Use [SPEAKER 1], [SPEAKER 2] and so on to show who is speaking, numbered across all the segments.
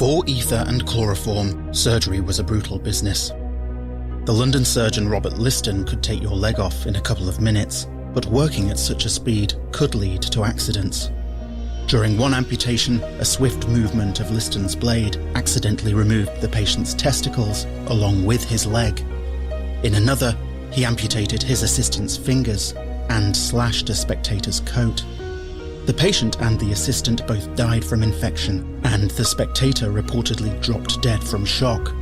[SPEAKER 1] Before ether and chloroform, surgery was a brutal business. The London surgeon Robert Liston could take your leg off in a couple of minutes, but working at such a speed could lead to accidents. During one amputation, a swift movement of Liston's blade accidentally removed the patient's testicles along with his leg. In another, he amputated his assistant's fingers and slashed a spectator's coat. The patient and the assistant both died from infection, and the spectator reportedly dropped dead from shock.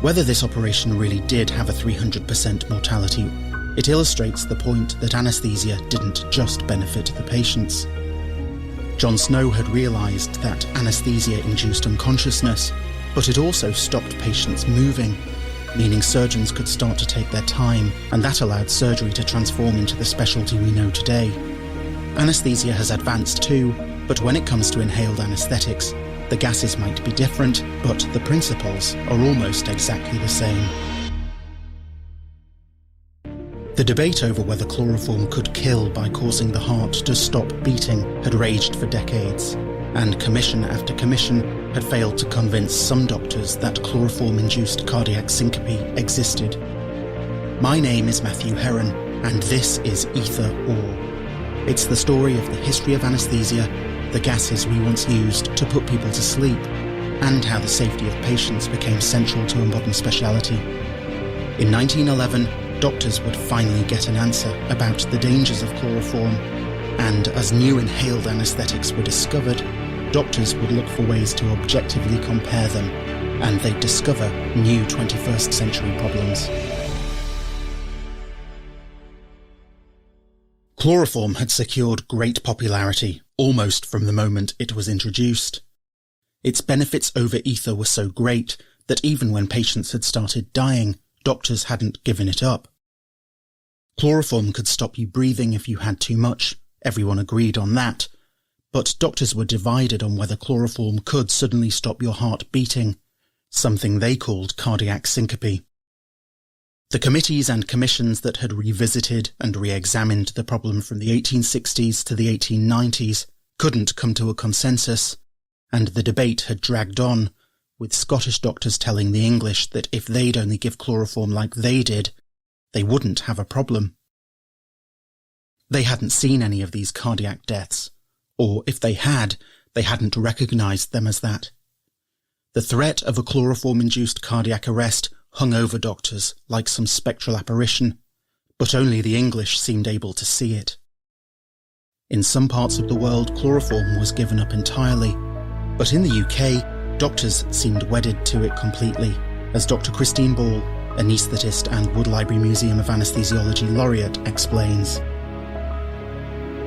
[SPEAKER 1] Whether this operation really did have a 300% mortality, it illustrates the point that anaesthesia didn't just benefit the patients. John Snow had realised that anaesthesia induced unconsciousness, but it also stopped patients moving, meaning surgeons could start to take their time, and that allowed surgery to transform into the specialty we know today. Anaesthesia has advanced too, but when it comes to inhaled anaesthetics, the gases might be different, but the principles are almost exactly the same. The debate over whether chloroform could kill by causing the heart to stop beating had raged for decades, and commission after commission had failed to convince some doctors that chloroform-induced cardiac syncope existed. My name is Matthew Heron, and this is Ether Or. It's the story of the history of anaesthesia, the gases we once used to put people to sleep, and how the safety of patients became central to a modern speciality. In 1911, doctors would finally get an answer about the dangers of chloroform, and as new inhaled anaesthetics were discovered, doctors would look for ways to objectively compare them, and they'd discover new 21st century problems. Chloroform had secured great popularity almost from the moment it was introduced. Its benefits over ether were so great that even when patients had started dying, doctors hadn't given it up. Chloroform could stop you breathing if you had too much, everyone agreed on that, but doctors were divided on whether chloroform could suddenly stop your heart beating, something they called cardiac syncope. The committees and commissions that had revisited and re-examined the problem from the 1860s to the 1890s couldn't come to a consensus, and the debate had dragged on, with Scottish doctors telling the English that if they'd only give chloroform like they did, they wouldn't have a problem. They hadn't seen any of these cardiac deaths, or if they had, they hadn't recognised them as that. The threat of a chloroform-induced cardiac arrest hung over doctors like some spectral apparition, but only the English seemed able to see it. In some parts of the world, chloroform was given up entirely, but in the UK, doctors seemed wedded to it completely, as Dr Christine Ball, anaesthetist and Wood Library-Museum of Anaesthesiology Laureate, explains.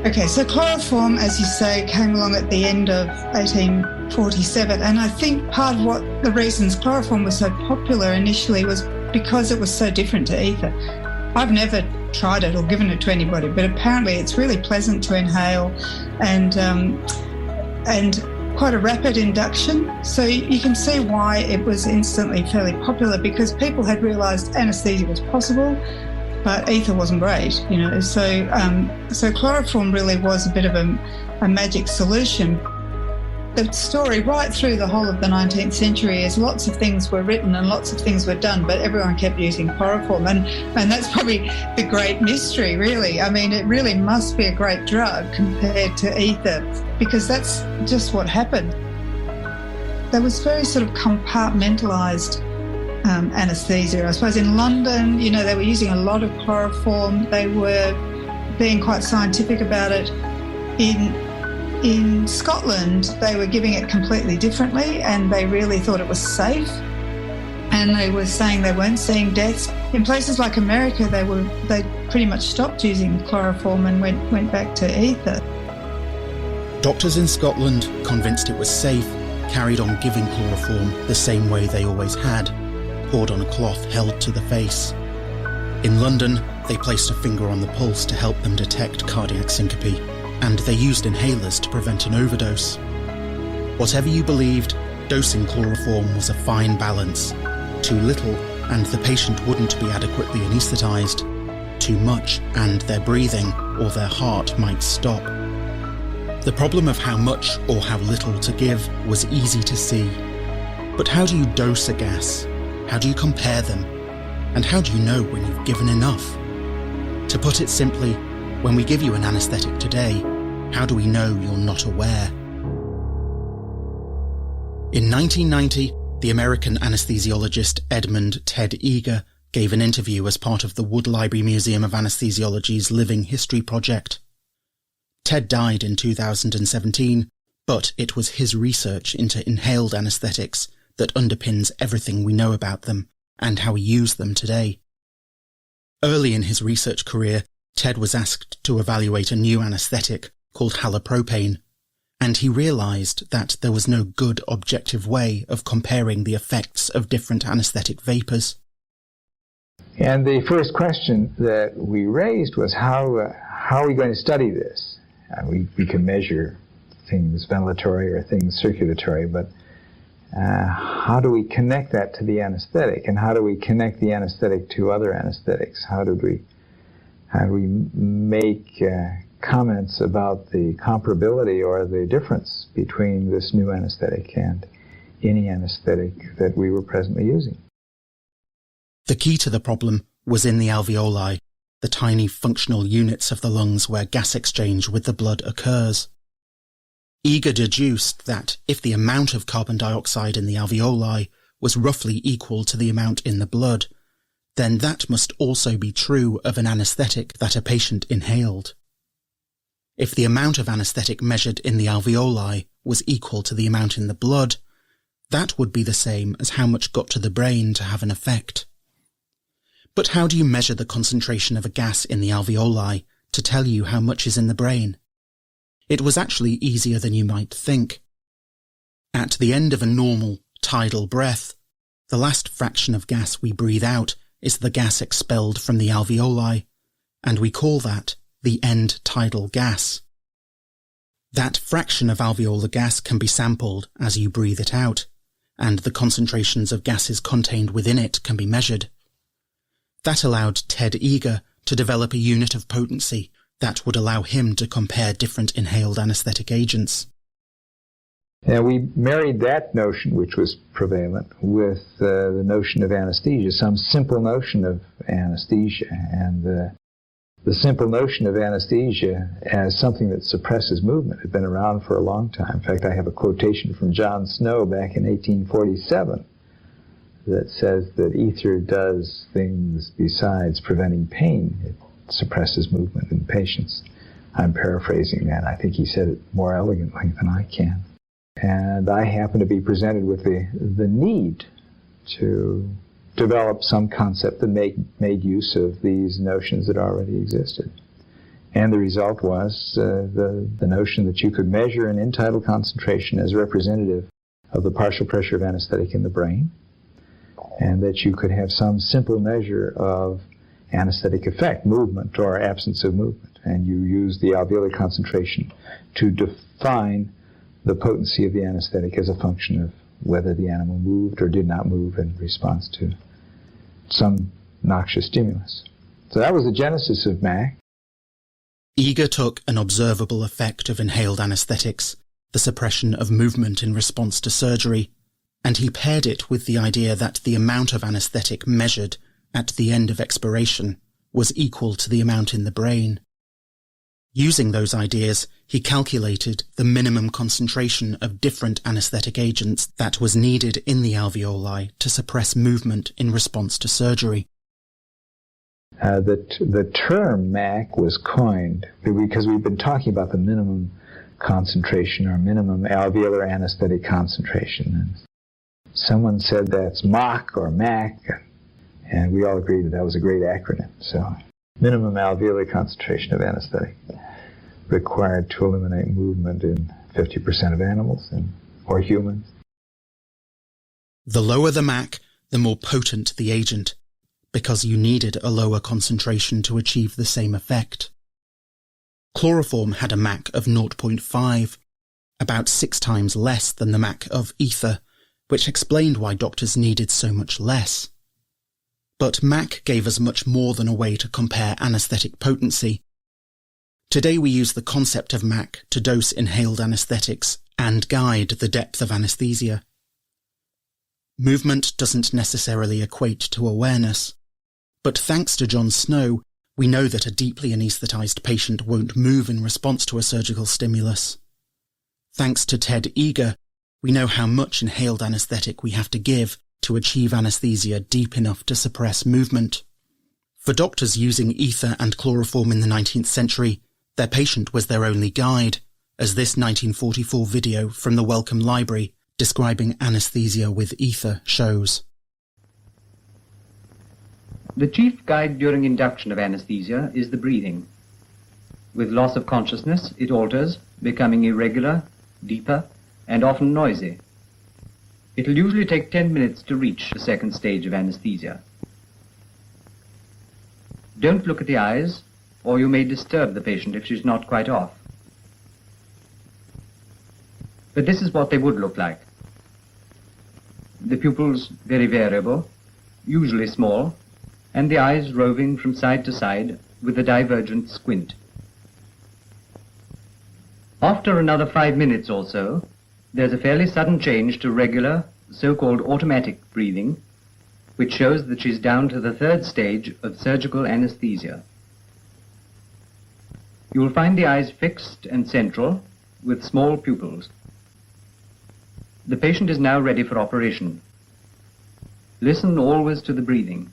[SPEAKER 2] Okay, so chloroform, as you say, came along at the end of 1847, and I think part of what the reasons chloroform was so popular initially was because it was so different to ether. I've never tried it or given it to anybody, but apparently it's really pleasant to inhale and quite a rapid induction. So you can see why it was instantly fairly popular, because people had realised anaesthesia was possible, but ether wasn't great, you know. So chloroform really was a bit of a magic solution. The story right through the whole of the 19th century is lots of things were written and lots of things were done, but everyone kept using chloroform, and that's probably the great mystery, really. I mean, it really must be a great drug compared to ether, because that's just what happened. There was very sort of compartmentalised anaesthesia. I suppose in London, you know, they were using a lot of chloroform. They were being quite scientific about it. In Scotland, they were giving it completely differently, and they really thought it was safe. And they were saying they weren't seeing deaths. In places like America, they pretty much stopped using chloroform and went back to ether.
[SPEAKER 1] Doctors in Scotland, convinced it was safe, carried on giving chloroform the same way they always had, poured on a cloth held to the face. In London, they placed a finger on the pulse to help them detect cardiac syncope, and they used inhalers to prevent an overdose. Whatever you believed, dosing chloroform was a fine balance. Too little, and the patient wouldn't be adequately anaesthetised. Too much, and their breathing or their heart might stop. The problem of how much or how little to give was easy to see. But how do you dose a gas? How do you compare them? And how do you know when you've given enough? To put it simply, when we give you an anaesthetic today, how do we know you're not aware? In 1990, the American anaesthesiologist Edmund Ted Eager gave an interview as part of the Wood Library-Museum of Anaesthesiology's Living History project. Ted died in 2017, but it was his research into inhaled anaesthetics that underpins everything we know about them and how we use them today. Early in his research career, Ted was asked to evaluate a new anaesthetic called halopropane, and he realised that there was no good objective way of comparing the effects of different anaesthetic vapours.
[SPEAKER 3] And the first question that we raised was how are we going to study this? We can measure things ventilatory or things circulatory, but how do we connect that to the anesthetic, and how do we connect the anesthetic to other anesthetics? How do we make comments about the comparability or the difference between this new anesthetic and any anesthetic that we were presently using?
[SPEAKER 1] The key to the problem was in the alveoli, the tiny functional units of the lungs where gas exchange with the blood occurs. Eager deduced that if the amount of carbon dioxide in the alveoli was roughly equal to the amount in the blood, then that must also be true of an anaesthetic that a patient inhaled. If the amount of anaesthetic measured in the alveoli was equal to the amount in the blood, that would be the same as how much got to the brain to have an effect. But how do you measure the concentration of a gas in the alveoli to tell you how much is in the brain? It was actually easier than you might think. At the end of a normal, tidal breath, the last fraction of gas we breathe out is the gas expelled from the alveoli, and we call that the end tidal gas. That fraction of alveolar gas can be sampled as you breathe it out, and the concentrations of gases contained within it can be measured. That allowed Ted Eager to develop a unit of potency that would allow him to compare different inhaled anaesthetic agents.
[SPEAKER 3] And we married that notion, which was prevalent, with the notion of anesthesia, some simple notion of anesthesia. And the simple notion of anesthesia as something that suppresses movement had been around for a long time. In fact, I have a quotation from John Snow back in 1847 that says that ether does things besides preventing pain. It suppresses movement in patients. I'm paraphrasing that. I think he said it more elegantly than I can. And I happen to be presented with the need to develop some concept that made use of these notions that already existed. And the result was the notion that you could measure an end-tidal concentration as representative of the partial pressure of anesthetic in the brain, and that you could have some simple measure of anesthetic effect, movement or absence of movement. And you use the alveolar concentration to define the potency of the anesthetic as a function of whether the animal moved or did not move in response to some noxious stimulus. So that was the genesis of MAC.
[SPEAKER 1] Eager took an observable effect of inhaled anaesthetics, the suppression of movement in response to surgery, and he paired it with the idea that the amount of anaesthetic measured at the end of expiration was equal to the amount in the brain. Using those ideas, he calculated the minimum concentration of different anaesthetic agents that was needed in the alveoli to suppress movement in response to surgery.
[SPEAKER 3] The term MAC was coined because we've been talking about the minimum concentration or minimum alveolar anesthetic concentration. And someone said that's MAC or MAC, and we all agreed that was a great acronym. So, minimum alveolar concentration of anesthetic required to eliminate movement in 50% of animals or humans.
[SPEAKER 1] The lower the MAC, the more potent the agent, because you needed a lower concentration to achieve the same effect. Chloroform had a MAC of 0.5, about 6 times less than the MAC of ether, which explained why doctors needed so much less. But MAC gave us much more than a way to compare anaesthetic potency. Today we use the concept of MAC to dose inhaled anaesthetics and guide the depth of anaesthesia. Movement doesn't necessarily equate to awareness, but thanks to John Snow, we know that a deeply anaesthetised patient won't move in response to a surgical stimulus. Thanks to Ted Eager, we know how much inhaled anaesthetic we have to give to achieve anaesthesia deep enough to suppress movement. For doctors using ether and chloroform in the 19th century, their patient was their only guide, as this 1944 video from the Wellcome Library describing anaesthesia with ether shows.
[SPEAKER 4] The chief guide during induction of anaesthesia is the breathing. With loss of consciousness, it alters, becoming irregular, deeper, and often noisy. It will usually take 10 minutes to reach the second stage of anaesthesia. Don't look at the eyes, or you may disturb the patient if she's not quite off. But this is what they would look like. The pupils very variable, usually small, and the eyes roving from side to side with a divergent squint. After another 5 minutes or so, there's a fairly sudden change to regular, so-called automatic breathing, which shows that she's down to the third stage of surgical anaesthesia. You will find the eyes fixed and central, with small pupils. The patient is now ready for operation. Listen always to the breathing.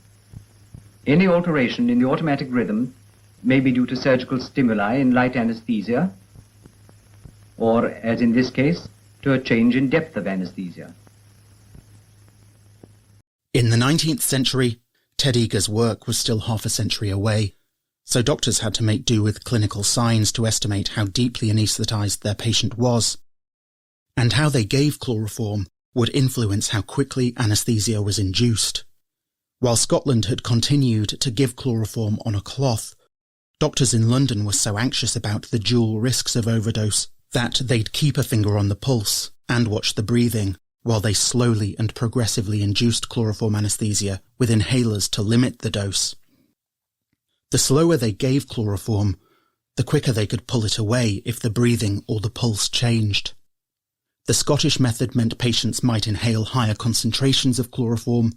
[SPEAKER 4] Any alteration in the automatic rhythm may be due to surgical stimuli in light anaesthesia, or, as in this case, to a change in depth of anaesthesia.
[SPEAKER 1] In the 19th century, Ted Eager's work was still half a century away, so doctors had to make do with clinical signs to estimate how deeply anaesthetised their patient was, and how they gave chloroform would influence how quickly anaesthesia was induced. While Scotland had continued to give chloroform on a cloth, doctors in London were so anxious about the dual risks of overdose that they'd keep a finger on the pulse and watch the breathing while they slowly and progressively induced chloroform anaesthesia with inhalers to limit the dose. The slower they gave chloroform, the quicker they could pull it away if the breathing or the pulse changed. The Scottish method meant patients might inhale higher concentrations of chloroform,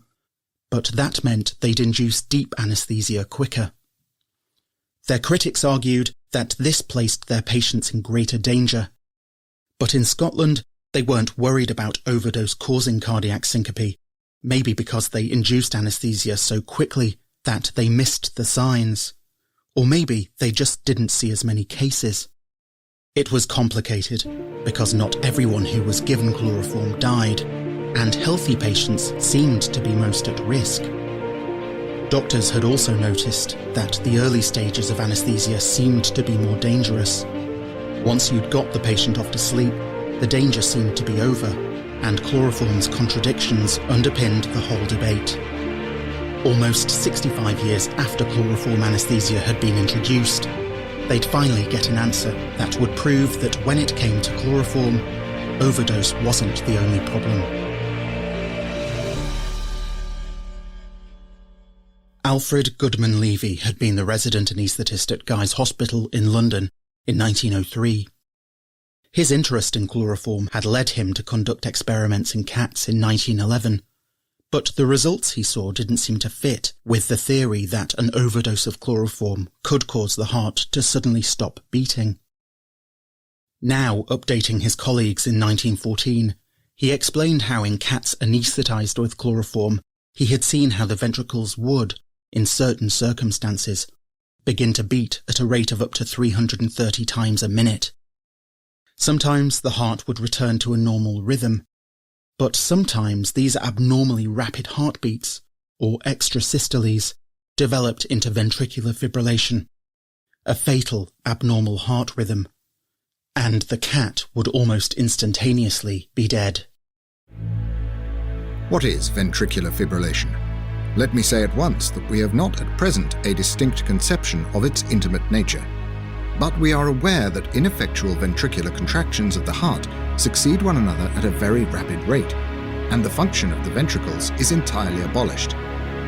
[SPEAKER 1] but that meant they'd induce deep anaesthesia quicker. Their critics argued that this placed their patients in greater danger, but in Scotland they weren't worried about overdose causing cardiac syncope, maybe because they induced anaesthesia so quickly that they missed the signs, or maybe they just didn't see as many cases. It was complicated, because not everyone who was given chloroform died, and healthy patients seemed to be most at risk. Doctors had also noticed that the early stages of anaesthesia seemed to be more dangerous. Once you'd got the patient off to sleep, the danger seemed to be over, and chloroform's contradictions underpinned the whole debate. Almost 65 years after chloroform anaesthesia had been introduced, they'd finally get an answer that would prove that when it came to chloroform, overdose wasn't the only problem. Alfred Goodman Levy had been the resident anaesthetist at Guy's Hospital in London in 1903. His interest in chloroform had led him to conduct experiments in cats in 1911, but the results he saw didn't seem to fit with the theory that an overdose of chloroform could cause the heart to suddenly stop beating. Now, updating his colleagues in 1914, he explained how in cats anaesthetised with chloroform, he had seen how the ventricles would, in certain circumstances, begin to beat at a rate of up to 330 times a minute. Sometimes the heart would return to a normal rhythm, but sometimes these abnormally rapid heartbeats, or extrasystoles, developed into ventricular fibrillation, a fatal abnormal heart rhythm, and the cat would almost instantaneously be dead.
[SPEAKER 5] What is ventricular fibrillation? Let me say at once that we have not at present a distinct conception of its intimate nature, but we are aware that ineffectual ventricular contractions of the heart succeed one another at a very rapid rate, and the function of the ventricles is entirely abolished.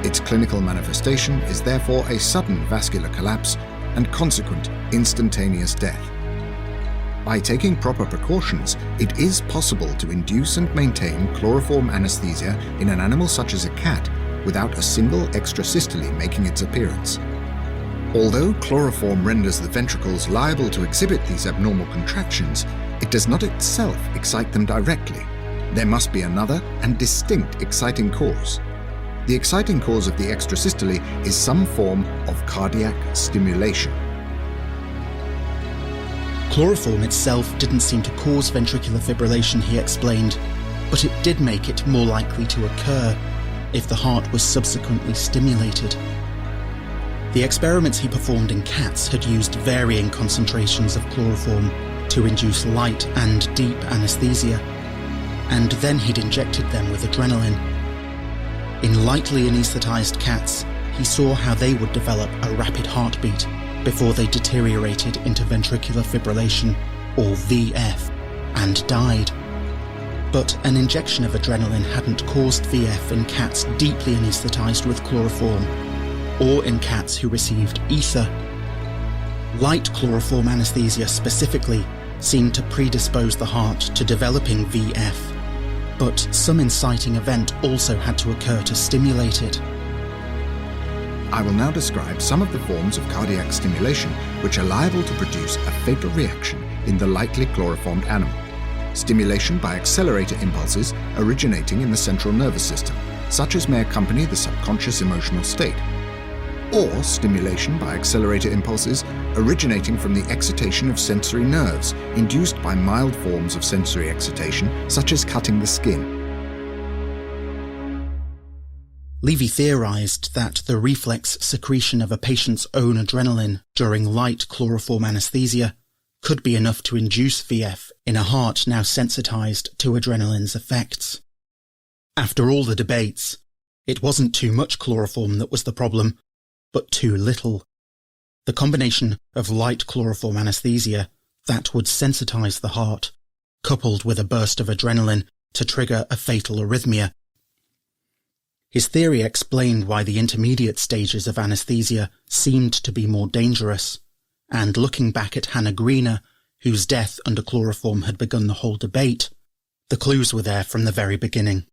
[SPEAKER 5] Its clinical manifestation is therefore a sudden vascular collapse and consequent instantaneous death. By taking proper precautions, it is possible to induce and maintain chloroform anaesthesia in an animal such as a cat without a single extrasystole making its appearance. Although chloroform renders the ventricles liable to exhibit these abnormal contractions, it does not itself excite them directly. There must be another and distinct exciting cause. The exciting cause of the extrasystole is some form of cardiac stimulation.
[SPEAKER 1] Chloroform itself didn't seem to cause ventricular fibrillation, he explained, but it did make it more likely to occur if the heart was subsequently stimulated. The experiments he performed in cats had used varying concentrations of chloroform to induce light and deep anaesthesia, and then he'd injected them with adrenaline. In lightly anaesthetised cats, he saw how they would develop a rapid heartbeat before they deteriorated into ventricular fibrillation, or VF, and died. But an injection of adrenaline hadn't caused VF in cats deeply anaesthetised with chloroform, or in cats who received ether. Light chloroform anaesthesia specifically seemed to predispose the heart to developing VF, but some inciting event also had to occur to stimulate it.
[SPEAKER 5] I will now describe some of the forms of cardiac stimulation which are liable to produce a fatal reaction in the lightly chloroformed animal. Stimulation by accelerator impulses originating in the central nervous system, such as may accompany the subconscious emotional state, or stimulation by accelerator impulses originating from the excitation of sensory nerves induced by mild forms of sensory excitation, such as cutting the skin.
[SPEAKER 1] Levy theorised that the reflex secretion of a patient's own adrenaline during light chloroform anaesthesia could be enough to induce VF in a heart now sensitised to adrenaline's effects. After all the debates, it wasn't too much chloroform that was the problem, but too little. The combination of light chloroform anaesthesia that would sensitise the heart, coupled with a burst of adrenaline to trigger a fatal arrhythmia. His theory explained why the intermediate stages of anaesthesia seemed to be more dangerous, and looking back at Hannah Greener, whose death under chloroform had begun the whole debate, the clues were there from the very beginning.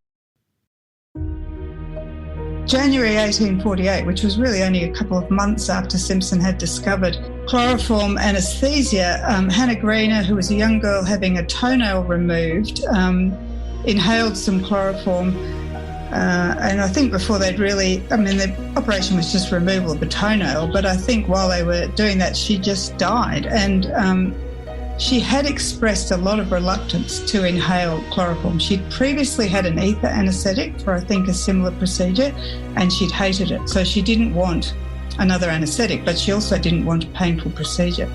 [SPEAKER 2] January 1848, which was really only a couple of months after Simpson had discovered chloroform anaesthesia, Hannah Greener, who was a young girl having a toenail removed, inhaled some chloroform. And I think before they'd the operation was just removal of a toenail, but I think while they were doing that, she just died. And she had expressed a lot of reluctance to inhale chloroform. She'd previously had an ether anaesthetic for, I think, a similar procedure, and she'd hated it. So she didn't want another anaesthetic, but she also didn't want a painful procedure.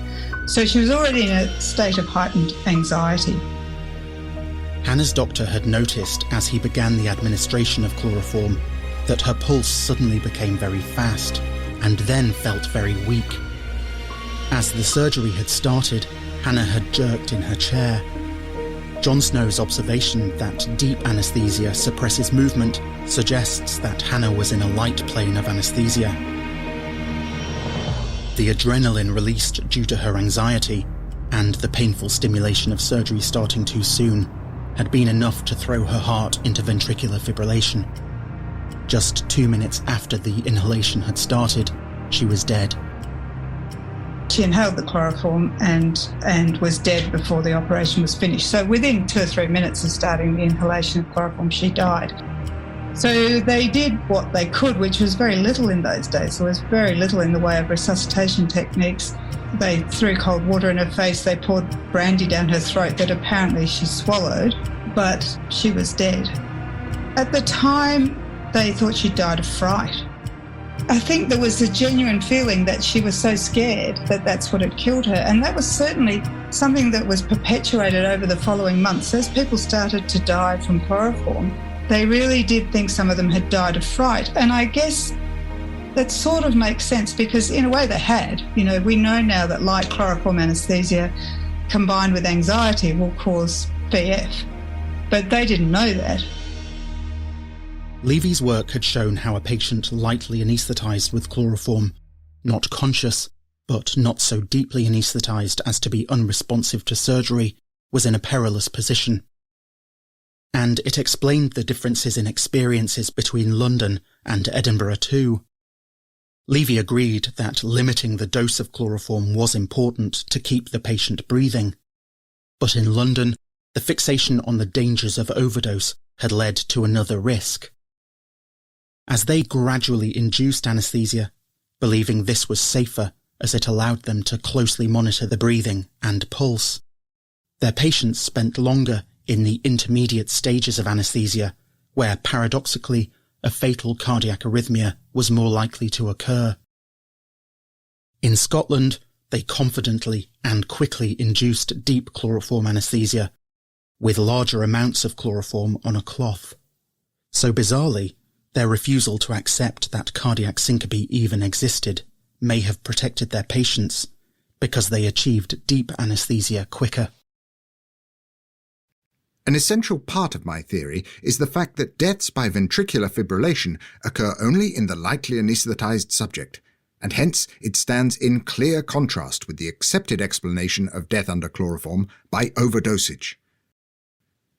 [SPEAKER 2] So she was already in a state of heightened anxiety.
[SPEAKER 1] Hannah's doctor had noticed as he began the administration of chloroform that her pulse suddenly became very fast and then felt very weak. As the surgery had started, Hannah had jerked in her chair. John Snow's observation that deep anaesthesia suppresses movement suggests that Hannah was in a light plane of anaesthesia. The adrenaline released due to her anxiety and the painful stimulation of surgery starting too soon had been enough to throw her heart into ventricular fibrillation. Just 2 minutes after the inhalation had started, she was dead.
[SPEAKER 2] She inhaled the chloroform and was dead before the operation was finished. So within 2 or 3 minutes of starting the inhalation of chloroform, she died. So they did what they could, which was very little in those days. There was very little in the way of resuscitation techniques. They threw cold water in her face, they poured brandy down her throat that apparently she swallowed, but she was dead. At the time, they thought she died of fright. I think there was a genuine feeling that she was so scared that that's what had killed her, and that was certainly something that was perpetuated over the following months. As people started to die from chloroform, they really did think some of them had died of fright, and I guess that sort of makes sense because in a way they had. We know now that light chloroform anaesthesia combined with anxiety will cause VF, but they didn't know that.
[SPEAKER 1] Levy's work had shown how a patient lightly anaesthetised with chloroform, not conscious, but not so deeply anaesthetised as to be unresponsive to surgery, was in a perilous position. And it explained the differences in experiences between London and Edinburgh too. Levy agreed that limiting the dose of chloroform was important to keep the patient breathing. But in London, the fixation on the dangers of overdose had led to another risk. As they gradually induced anaesthesia, believing this was safer as it allowed them to closely monitor the breathing and pulse, their patients spent longer in the intermediate stages of anaesthesia, where paradoxically a fatal cardiac arrhythmia was more likely to occur. In Scotland, they confidently and quickly induced deep chloroform anaesthesia, with larger amounts of chloroform on a cloth. So bizarrely, their refusal to accept that cardiac syncope even existed may have protected their patients, because they achieved deep anaesthesia quicker.
[SPEAKER 5] An essential part of my theory is the fact that deaths by ventricular fibrillation occur only in the lightly anaesthetised subject, and hence it stands in clear contrast with the accepted explanation of death under chloroform by overdosage.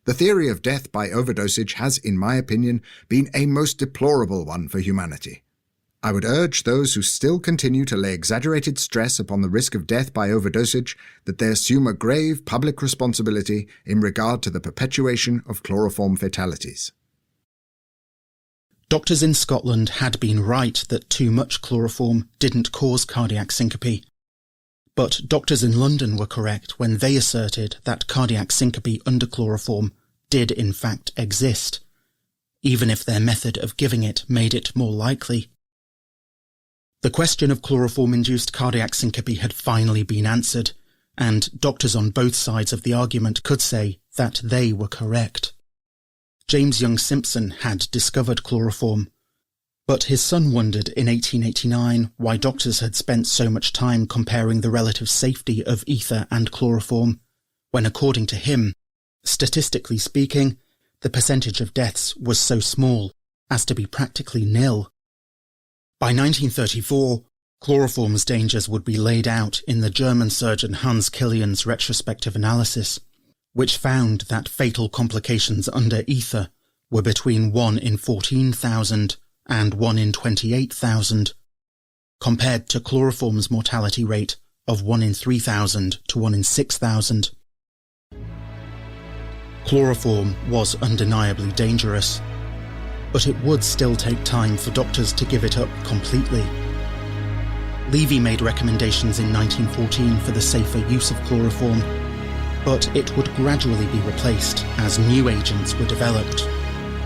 [SPEAKER 5] The theory of death by overdosage has, in my opinion, been a most deplorable one for humanity. I would urge those who still continue to lay exaggerated stress upon the risk of death by overdosage that they assume a grave public responsibility in regard to the perpetuation of chloroform fatalities.
[SPEAKER 1] Doctors in Scotland had been right that too much chloroform didn't cause cardiac syncope. But doctors in London were correct when they asserted that cardiac syncope under chloroform did in fact exist, even if their method of giving it made it more likely. The question of chloroform-induced cardiac syncope had finally been answered, and doctors on both sides of the argument could say that they were correct. James Young Simpson had discovered chloroform, but his son wondered in 1889 why doctors had spent so much time comparing the relative safety of ether and chloroform, when according to him, statistically speaking, the percentage of deaths was so small as to be practically nil. By 1934, chloroform's dangers would be laid out in the German surgeon Hans Killian's retrospective analysis, which found that fatal complications under ether were between 1 in 14,000 and 1 in 28,000, compared to chloroform's mortality rate of 1 in 3,000 to 1 in 6,000. Chloroform was undeniably dangerous, but it would still take time for doctors to give it up completely. Levy made recommendations in 1914 for the safer use of chloroform, but it would gradually be replaced as new agents were developed,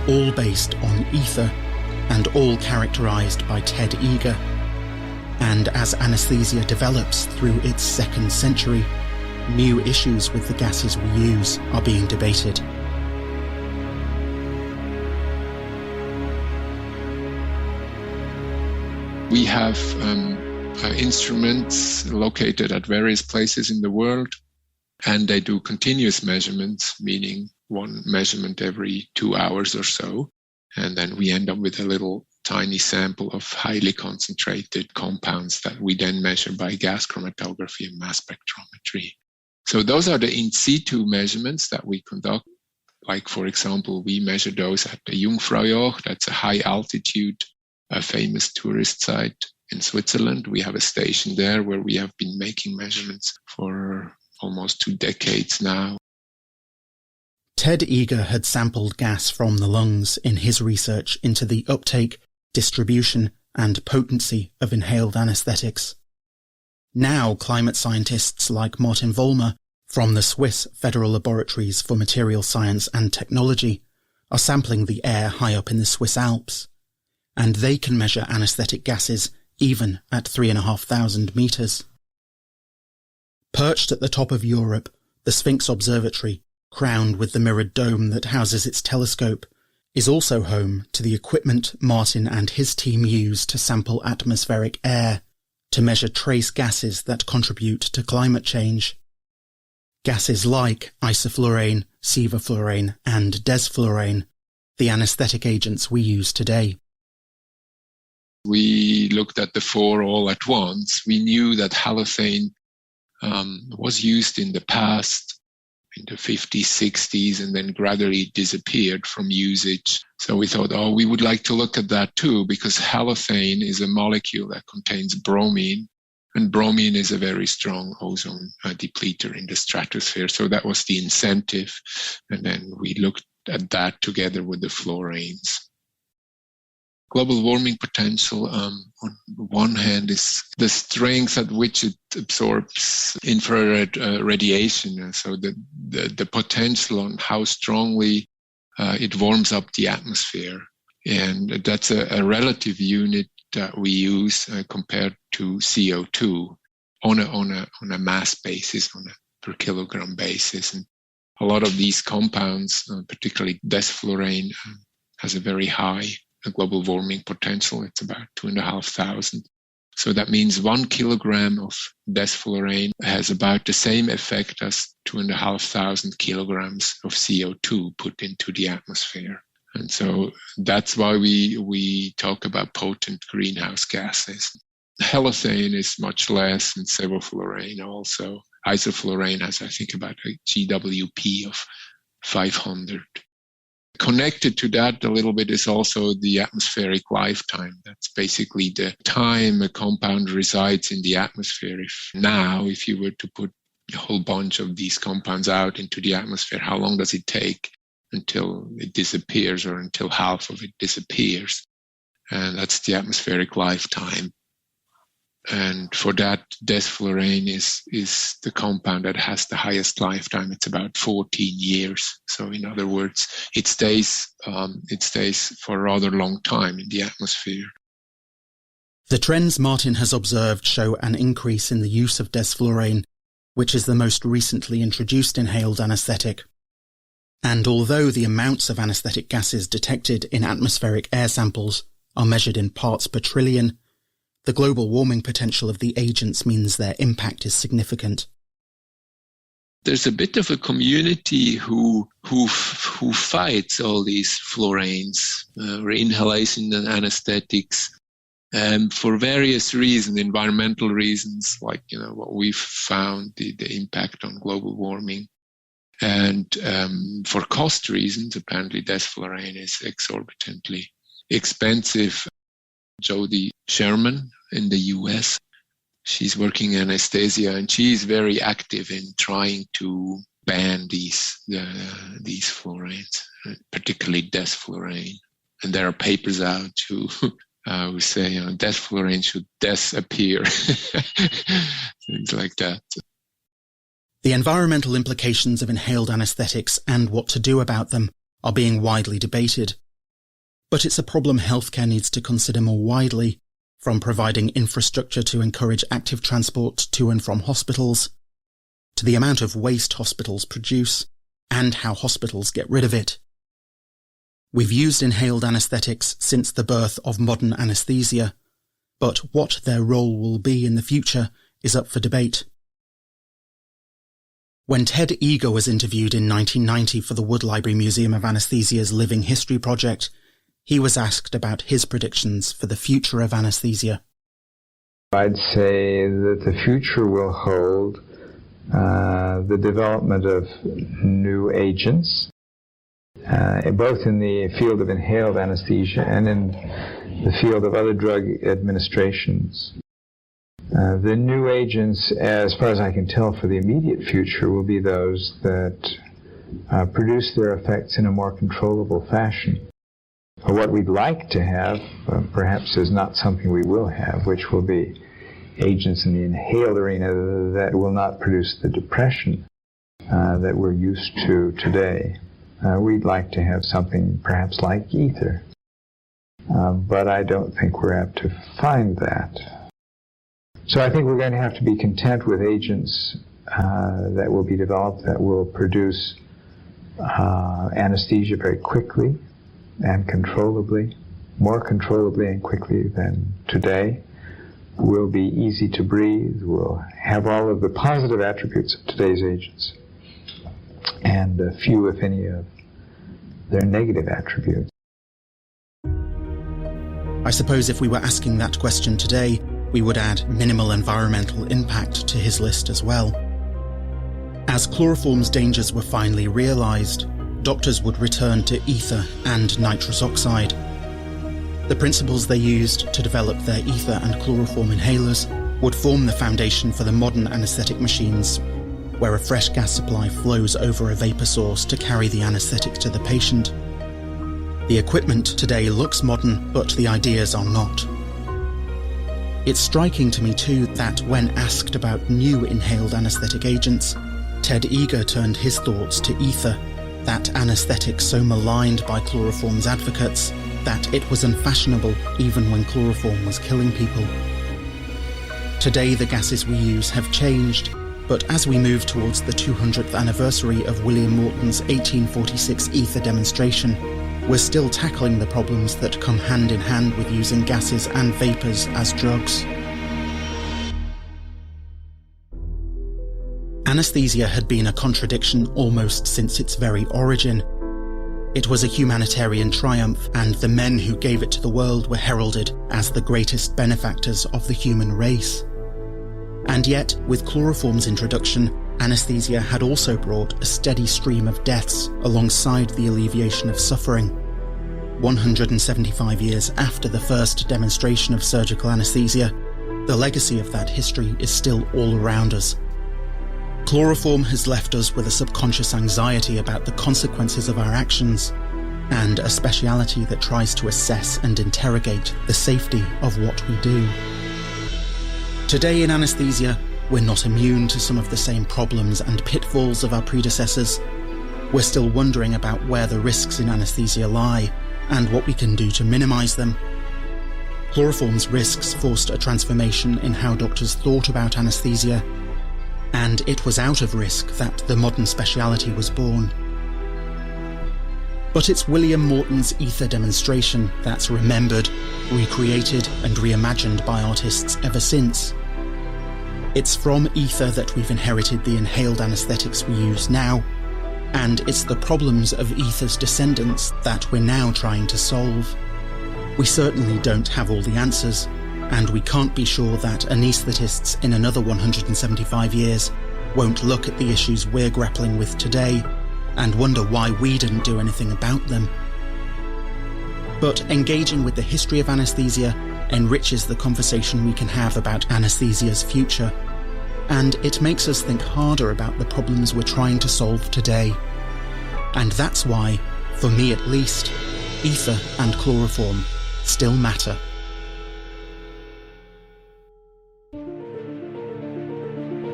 [SPEAKER 1] all based on ether and all characterised by Ted Eager. And as anaesthesia develops through its second century, new issues with the gases we use are being debated.
[SPEAKER 6] We have instruments located at various places in the world, and they do continuous measurements, meaning one measurement every 2 hours or so. And then we end up with a little tiny sample of highly concentrated compounds that we then measure by gas chromatography and mass spectrometry. So those are the in situ measurements that we conduct. Like, for example, we measure those at the Jungfraujoch. That's a high altitude, a famous tourist site in Switzerland. We have a station there where we have been making measurements for almost 2 decades now.
[SPEAKER 1] Ted Eager had sampled gas from the lungs in his research into the uptake, distribution, and potency of inhaled anaesthetics. Now, climate scientists like Martin Vollmer from the Swiss Federal Laboratories for Material Science and Technology are sampling the air high up in the Swiss Alps, and they can measure anaesthetic gases even at 3,500 metres. Perched at the top of Europe, the Sphinx Observatory, crowned with the mirrored dome that houses its telescope, is also home to the equipment Martin and his team use to sample atmospheric air to measure trace gases that contribute to climate change. Gases like isoflurane, sevoflurane, and desflurane, the anaesthetic agents we use today.
[SPEAKER 6] we looked at the 4 all at once. We knew that halothane was used in the past, in the 50s, 60s, and then gradually disappeared from usage. So we thought, we would like to look at that too, because halothane is a molecule that contains bromine, and bromine is a very strong ozone depleter in the stratosphere. So that was the incentive. And then we looked at that together with the fluorines. Global warming potential, on one hand, is the strength at which it absorbs infrared radiation. So the potential on how strongly it warms up the atmosphere. And that's a relative unit that we use compared to CO2 on a mass basis, on a per kilogram basis. And a lot of these compounds, particularly desflurane, has a very high global warming potential. It's about 2,500. So that means 1 kilogram of desflurane has about the same effect as 2,500 kilograms of CO2 put into the atmosphere. And so that's why we talk about potent greenhouse gases. Halothane is much less, and sevoflurane also. Isoflurane has, I think, about a GWP of 500. Connected to that a little bit is also the atmospheric lifetime. That's basically the time a compound resides in the atmosphere. If you were to put a whole bunch of these compounds out into the atmosphere, how long does it take until it disappears, or until half of it disappears? And that's the atmospheric lifetime. And for that, desflurane is the compound that has the highest lifetime. It's about 14 years. So in other words, it stays for a rather long time in the atmosphere.
[SPEAKER 1] The trends Martin has observed show an increase in the use of desflurane, which is the most recently introduced inhaled anaesthetic. And although the amounts of anaesthetic gases detected in atmospheric air samples are measured in parts per trillion, the global warming potential of the agents means their impact is significant.
[SPEAKER 6] There's a bit of a community who fights all these fluorines, inhalation and anaesthetics, for various reasons, environmental reasons, like what we've found, the impact on global warming, and for cost reasons. Apparently, desflurane is exorbitantly expensive. Jody Sherman in the US, she's working in anesthesia, and she's very active in trying to ban these fluorines, particularly desflurane. And there are papers out who say desflurane should disappear, things like that.
[SPEAKER 1] The environmental implications of inhaled anaesthetics and what to do about them are being widely debated. But it's a problem healthcare needs to consider more widely, from providing infrastructure to encourage active transport to and from hospitals, to the amount of waste hospitals produce, and how hospitals get rid of it. We've used inhaled anaesthetics since the birth of modern anaesthesia, but what their role will be in the future is up for debate. When Ted Eager was interviewed in 1990 for the Wood Library-Museum of Anaesthesia's Living History project, he was asked about his predictions for the future of anaesthesia.
[SPEAKER 3] I'd say that the future will hold the development of new agents, both in the field of inhaled anesthesia and in the field of other drug administrations. The new agents, as far as I can tell for the immediate future, will be those that produce their effects in a more controllable fashion. What we'd like to have, perhaps, is not something we will have, which will be agents in the inhaled arena that will not produce the depression that we're used to today. We'd like to have something perhaps like ether, but I don't think we're apt to find that. So I think we're going to have to be content with agents that will be developed that will produce anesthesia very quickly and controllably, more controllably and quickly than today, will be easy to breathe, will have all of the positive attributes of today's agents, and few, if any, of their negative attributes.
[SPEAKER 1] I suppose if we were asking that question today, we would add minimal environmental impact to his list as well. As chloroform's dangers were finally realised, doctors would return to ether and nitrous oxide. The principles they used to develop their ether and chloroform inhalers would form the foundation for the modern anaesthetic machines, where a fresh gas supply flows over a vapour source to carry the anaesthetic to the patient. The equipment today looks modern, but the ideas are not. It's striking to me too that when asked about new inhaled anaesthetic agents, Ted Eager turned his thoughts to ether, that anaesthetic so maligned by chloroform's advocates that it was unfashionable even when chloroform was killing people. Today the gases we use have changed, but as we move towards the 200th anniversary of William Morton's 1846 ether demonstration, we're still tackling the problems that come hand in hand with using gases and vapours as drugs. Anaesthesia had been a contradiction almost since its very origin. It was a humanitarian triumph, and the men who gave it to the world were heralded as the greatest benefactors of the human race. And yet, with chloroform's introduction, anaesthesia had also brought a steady stream of deaths alongside the alleviation of suffering. 175 years after the first demonstration of surgical anaesthesia, the legacy of that history is still all around us. Chloroform has left us with a subconscious anxiety about the consequences of our actions, and a speciality that tries to assess and interrogate the safety of what we do. Today in anaesthesia, we're not immune to some of the same problems and pitfalls of our predecessors. We're still wondering about where the risks in anaesthesia lie, and what we can do to minimise them. Chloroform's risks forced a transformation in how doctors thought about anaesthesia, and it was out of risk that the modern speciality was born. But it's William Morton's ether demonstration that's remembered, recreated and reimagined by artists ever since. It's from ether that we've inherited the inhaled anaesthetics we use now, and it's the problems of ether's descendants that we're now trying to solve. We certainly don't have all the answers, and we can't be sure that anaesthetists in another 175 years won't look at the issues we're grappling with today and wonder why we didn't do anything about them. But engaging with the history of anaesthesia enriches the conversation we can have about anaesthesia's future, and it makes us think harder about the problems we're trying to solve today. And that's why, for me at least, ether and chloroform still matter.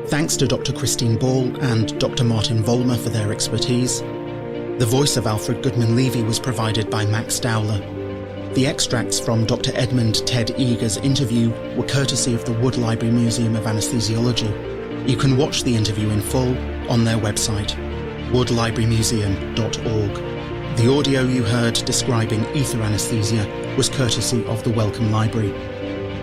[SPEAKER 1] Thanks to Dr. Christine Ball and Dr. Martin Vollmer for their expertise. The voice of Alfred Goodman Levy was provided by Max Dowler. The extracts from Dr. Edmund Ted Eager's interview were courtesy of the Wood Library-Museum of Anaesthesiology. You can watch the interview in full on their website, woodlibrarymuseum.org. The audio you heard describing ether anaesthesia was courtesy of the Wellcome Library.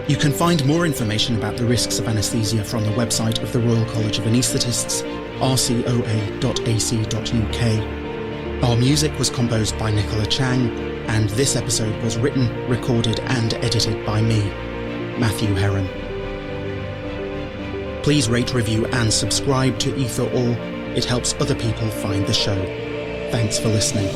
[SPEAKER 1] You can find more information about the risks of anaesthesia from the website of the Royal College of Anaesthetists, rcoa.ac.uk. Our music was composed by Nicola Chang, and this episode was written, recorded and edited by me, Matthew Heron. Please rate, review and subscribe to Ether All. It helps other people find the show. Thanks for listening.